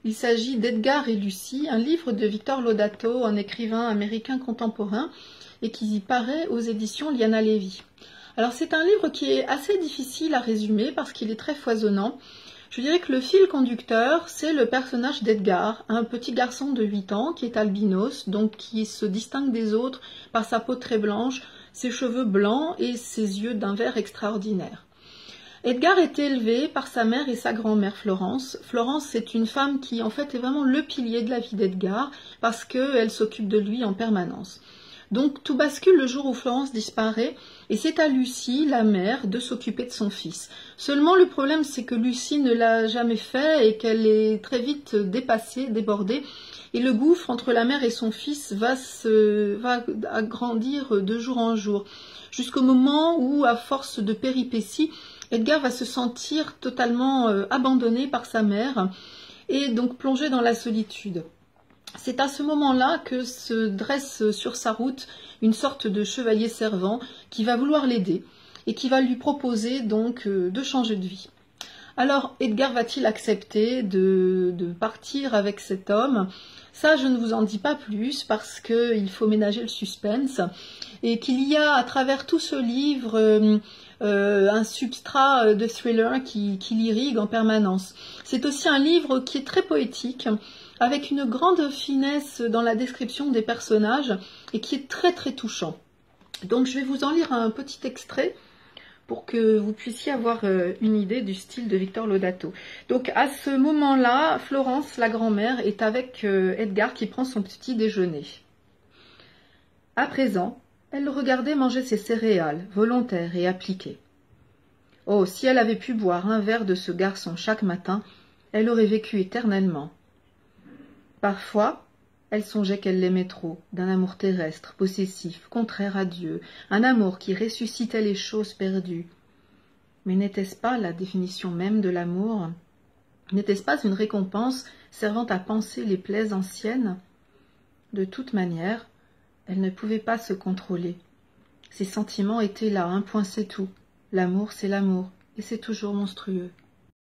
Il s'agit d'Edgar et Lucie, un livre de Victor Lodato, un écrivain américain contemporain, et qui y paraît aux éditions Liana Levy. Alors c'est un livre qui est assez difficile à résumer parce qu'il est très foisonnant. Je dirais que le fil conducteur, c'est le personnage d'Edgar, un petit garçon de 8 ans qui est albinos, donc qui se distingue des autres par sa peau très blanche, ses cheveux blancs et ses yeux d'un vert extraordinaire. Edgar est élevé par sa mère et sa grand-mère Florence. Florence, c'est une femme qui en fait est vraiment le pilier de la vie d'Edgar parce qu'elle s'occupe de lui en permanence. Donc tout bascule le jour où Florence disparaît et c'est à Lucie, la mère, de s'occuper de son fils. Seulement le problème c'est que Lucie ne l'a jamais fait et qu'elle est très vite dépassée, débordée. Et le gouffre entre la mère et son fils va agrandir de jour en jour, jusqu'au moment où, à force de péripéties, Edgar va se sentir totalement abandonné par sa mère et donc plongé dans la solitude. C'est à ce moment-là que se dresse sur sa route une sorte de chevalier servant qui va vouloir l'aider et qui va lui proposer donc de changer de vie. Alors Edgar va-t-il accepter de partir avec cet homme? Ça, je ne vous en dis pas plus parce qu'il faut ménager le suspense et qu'il y a à travers tout ce livre un substrat de thriller qui l'irrigue en permanence. C'est aussi un livre qui est très poétique, avec une grande finesse dans la description des personnages et qui est très très touchant. Donc je vais vous en lire un petit extrait pour que vous puissiez avoir une idée du style de Victor Lodato. Donc à ce moment-là, Florence, la grand-mère, est avec Edgar qui prend son petit déjeuner. À présent, elle le regardait manger ses céréales, volontaires et appliquées. Oh, si elle avait pu boire un verre de ce garçon chaque matin, elle aurait vécu éternellement. Parfois, elle songeait qu'elle l'aimait trop, d'un amour terrestre, possessif, contraire à Dieu, un amour qui ressuscitait les choses perdues. Mais n'était-ce pas la définition même de l'amour? N'était-ce pas une récompense servant à panser les plaies anciennes? De toute manière, elle ne pouvait pas se contrôler. Ses sentiments étaient là, un point c'est tout. L'amour, c'est l'amour, et c'est toujours monstrueux.